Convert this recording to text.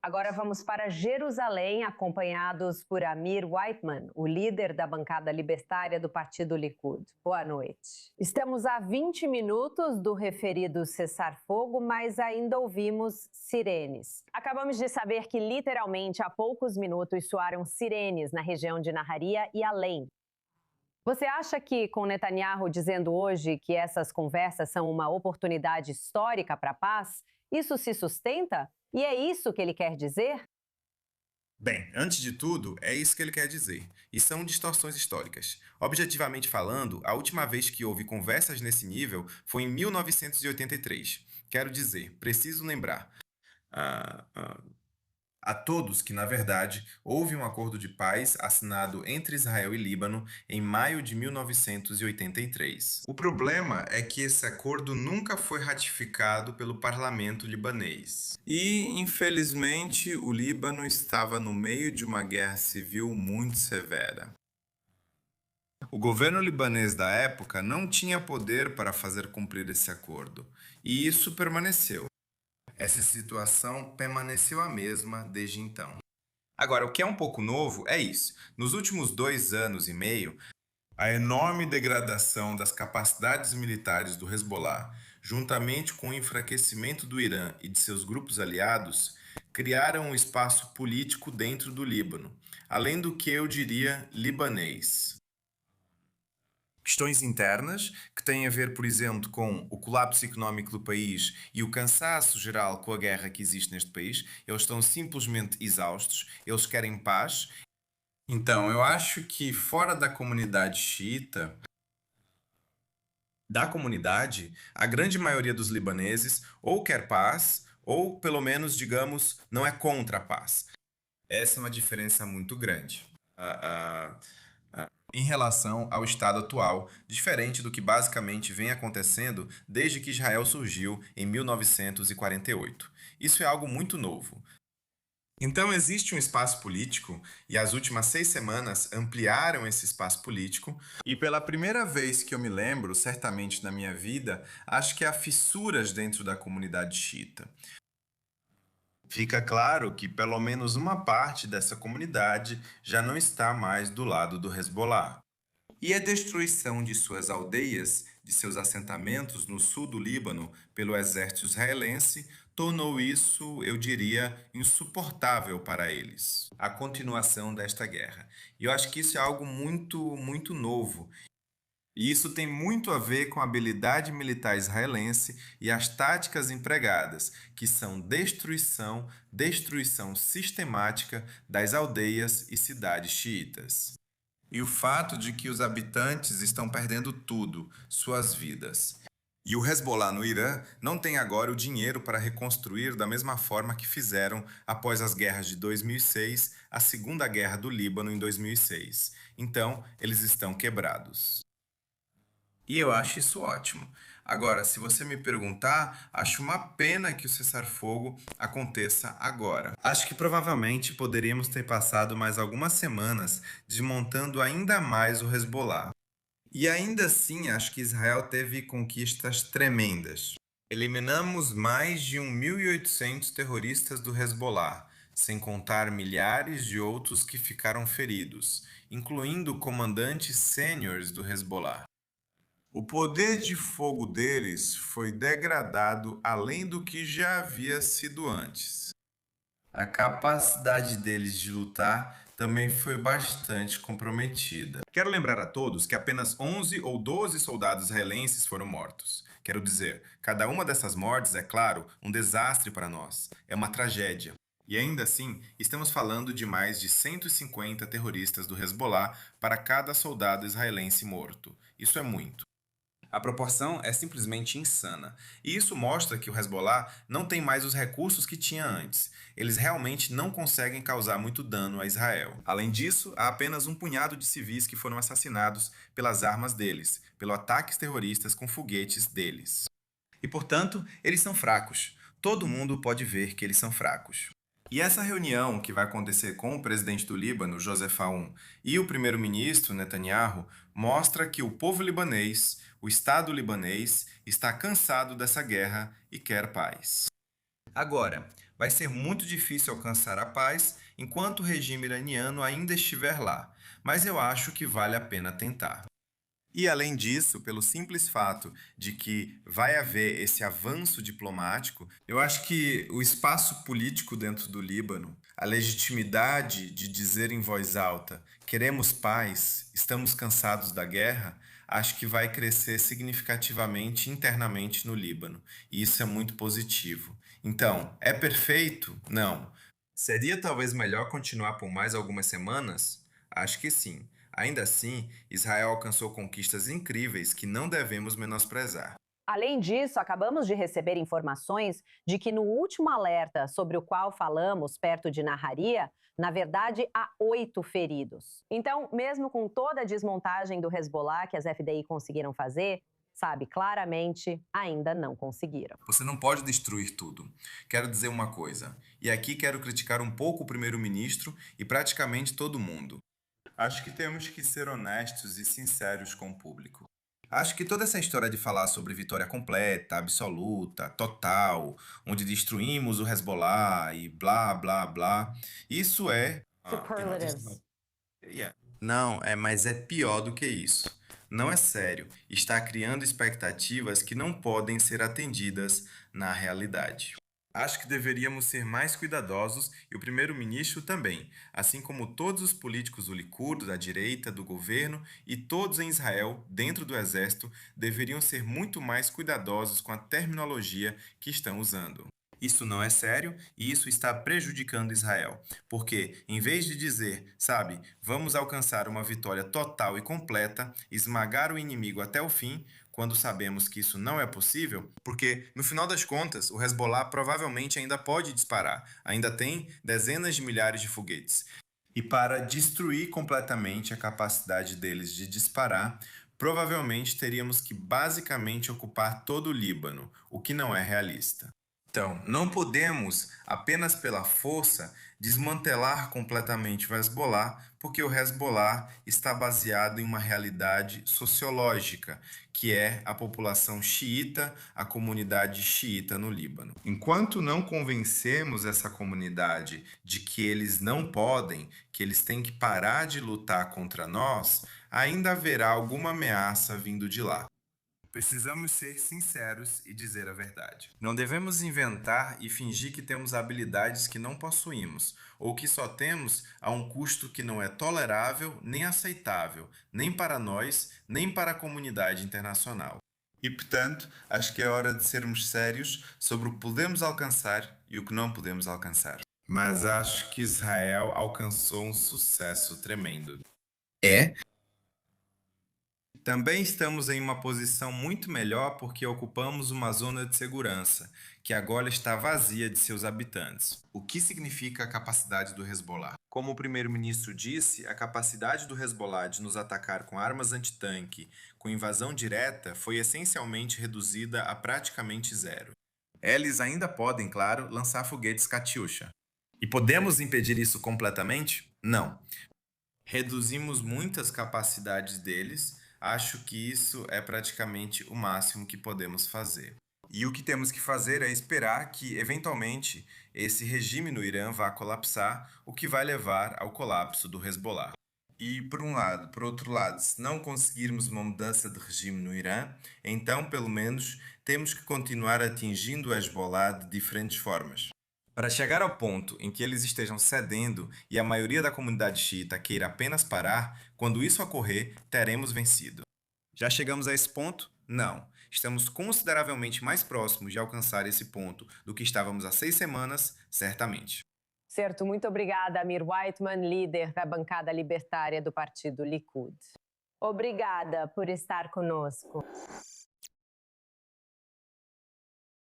Agora vamos para Jerusalém, acompanhados por Amir Whiteman, o líder da bancada libertária do partido Likud. Boa noite. Estamos a 20 minutos do referido cessar-fogo, mas ainda ouvimos sirenes. Acabamos de saber que literalmente há poucos minutos soaram sirenes na região de Naharia e além. Você acha que, com Netanyahu dizendo hoje que essas conversas são uma oportunidade histórica para a paz, isso se sustenta? E é isso que ele quer dizer? Bem, antes de tudo, é isso que ele quer dizer. E são distorções históricas. Objetivamente falando, a última vez que houve conversas nesse nível foi em 1983. Quero dizer, preciso lembrar a todos que, na verdade, houve um acordo de paz assinado entre Israel e Líbano em maio de 1983. O problema é que esse acordo nunca foi ratificado pelo parlamento libanês. E, infelizmente, o Líbano estava no meio de uma guerra civil muito severa. O governo libanês da época não tinha poder para fazer cumprir esse acordo, e isso permaneceu. Essa situação permaneceu a mesma desde então. Agora, o que é um pouco novo é isso. Nos últimos 2 anos e meio, a enorme degradação das capacidades militares do Hezbollah, juntamente com o enfraquecimento do Irã e de seus grupos aliados, criaram um espaço político dentro do Líbano, além do que eu diria libanês. Questões internas, que têm a ver, por exemplo, com o colapso económico do país e o cansaço geral com a guerra que existe neste país. Eles estão simplesmente exaustos, eles querem paz. Então, eu acho que fora da comunidade xiita, a grande maioria dos libaneses ou quer paz, ou pelo menos, digamos, não é contra a paz. Essa é uma diferença muito grande. Em relação ao estado atual, diferente do que basicamente vem acontecendo desde que Israel surgiu em 1948. Isso é algo muito novo. Então existe um espaço político e as últimas 6 semanas ampliaram esse espaço político e pela primeira vez que eu me lembro, certamente na minha vida, acho que há fissuras dentro da comunidade xiita. Fica claro que pelo menos uma parte dessa comunidade já não está mais do lado do Hezbollah. E a destruição de suas aldeias, de seus assentamentos no sul do Líbano pelo exército israelense, tornou isso, eu diria, insuportável para eles. A continuação desta guerra. E eu acho que isso é algo muito novo. E isso tem muito a ver com a habilidade militar israelense e as táticas empregadas, que são destruição sistemática das aldeias e cidades xiitas. E o fato de que os habitantes estão perdendo tudo, suas vidas. E o Hezbollah no Irã não tem agora o dinheiro para reconstruir da mesma forma que fizeram após as guerras de 2006, a Segunda Guerra do Líbano em 2006. Então, eles estão quebrados. E eu acho isso ótimo. Agora, se você me perguntar, acho uma pena que o cessar-fogo aconteça agora. Acho que provavelmente poderíamos ter passado mais algumas semanas desmontando ainda mais o Hezbollah. E ainda assim, acho que Israel teve conquistas tremendas. Eliminamos mais de 1.800 terroristas do Hezbollah, sem contar milhares de outros que ficaram feridos, incluindo comandantes sêniores do Hezbollah. O poder de fogo deles foi degradado além do que já havia sido antes. A capacidade deles de lutar também foi bastante comprometida. Quero lembrar a todos que apenas 11 ou 12 soldados israelenses foram mortos. Quero dizer, cada uma dessas mortes é, claro, um desastre para nós. É uma tragédia. E ainda assim, estamos falando de mais de 150 terroristas do Hezbollah para cada soldado israelense morto. Isso é muito. A proporção é simplesmente insana. E isso mostra que o Hezbollah não tem mais os recursos que tinha antes. Eles realmente não conseguem causar muito dano a Israel. Além disso, há apenas um punhado de civis que foram assassinados pelas armas deles, pelos ataques terroristas com foguetes deles. E, portanto, eles são fracos. Todo mundo pode ver que eles são fracos. E essa reunião que vai acontecer com o presidente do Líbano, Joseph Aoun, e o primeiro-ministro Netanyahu mostra que o povo libanês, o Estado libanês, está cansado dessa guerra e quer paz. Agora, Vai ser muito difícil alcançar a paz enquanto o regime iraniano ainda estiver lá, mas eu acho que vale a pena tentar. E além disso, pelo simples fato de que vai haver esse avanço diplomático, eu acho que o espaço político dentro do Líbano, a legitimidade de dizer em voz alta: queremos paz, estamos cansados da guerra, acho que vai crescer significativamente internamente no Líbano. E isso é muito positivo. Então, é perfeito? Não. Seria talvez melhor continuar por mais algumas semanas? Acho que sim. Ainda assim, Israel alcançou conquistas incríveis que não devemos menosprezar. Além disso, acabamos de receber informações de que no último alerta sobre o qual falamos, perto de Naharia, na verdade há 8 feridos. Então, mesmo com toda a desmontagem do Hezbollah que as FDI conseguiram fazer, sabe, claramente ainda não conseguiram. Você não pode destruir tudo. Quero dizer uma coisa, e aqui quero criticar um pouco o primeiro-ministro e praticamente todo mundo. Acho que temos que ser honestos e sinceros com o público. Acho que toda essa história de falar sobre vitória completa, absoluta, total, onde destruímos o Hezbollah e blá, blá, blá, isso é. Superlatives. Não, mas é pior do que isso. Não é sério. Está criando expectativas que não podem ser atendidas na realidade. Acho que deveríamos ser mais cuidadosos e o primeiro-ministro também, assim como todos os políticos do Likud, da direita, do governo e todos em Israel, dentro do exército, deveriam ser muito mais cuidadosos com a terminologia que estão usando. Isso não é sério e isso está prejudicando Israel, porque em vez de dizer, sabe, vamos alcançar uma vitória total e completa, esmagar o inimigo até o fim, quando sabemos que isso não é possível, porque no final das contas, o Hezbollah provavelmente ainda pode disparar, ainda tem dezenas de milhares de foguetes. E para destruir completamente a capacidade deles de disparar, provavelmente teríamos que basicamente ocupar todo o Líbano, o que não é realista. Então, não podemos, apenas pela força, desmantelar completamente o Hezbollah, porque o Hezbollah está baseado em uma realidade sociológica, que é a população xiita, a comunidade xiita no Líbano. Enquanto não convencemos essa comunidade de que eles não podem, que eles têm que parar de lutar contra nós, ainda haverá alguma ameaça vindo de lá. Precisamos ser sinceros e dizer a verdade. Não devemos inventar e fingir que temos habilidades que não possuímos, ou que só temos a um custo que não é tolerável nem aceitável, nem para nós, nem para a comunidade internacional. E, portanto, acho que é hora de sermos sérios sobre o que podemos alcançar e o que não podemos alcançar. Mas acho que Israel alcançou um sucesso tremendo. É? Também estamos em uma posição muito melhor porque ocupamos uma zona de segurança, que agora está vazia de seus habitantes. O que significa a capacidade do Hezbollah? Como o primeiro-ministro disse, a capacidade do Hezbollah de nos atacar com armas antitanque, com invasão direta, foi essencialmente reduzida a praticamente zero. Eles ainda podem, claro, lançar foguetes Katyusha. E podemos impedir isso completamente? Não. Reduzimos muitas capacidades deles, acho que isso é praticamente o máximo que podemos fazer. E o que temos que fazer é esperar que, eventualmente, esse regime no Irã vá colapsar, o que vai levar ao colapso do Hezbollah. E, por um lado, por outro lado, se não conseguirmos uma mudança de regime no Irã, então, pelo menos, temos que continuar atingindo o Hezbollah de diferentes formas. Para chegar ao ponto em que eles estejam cedendo e a maioria da comunidade xiita queira apenas parar, quando isso ocorrer, teremos vencido. Já chegamos a esse ponto? Não. Estamos consideravelmente mais próximos de alcançar esse ponto do que estávamos há 6 semanas, certamente. Certo, muito obrigada, Amir Whiteman, líder da bancada libertária do partido Likud. Obrigada por estar conosco.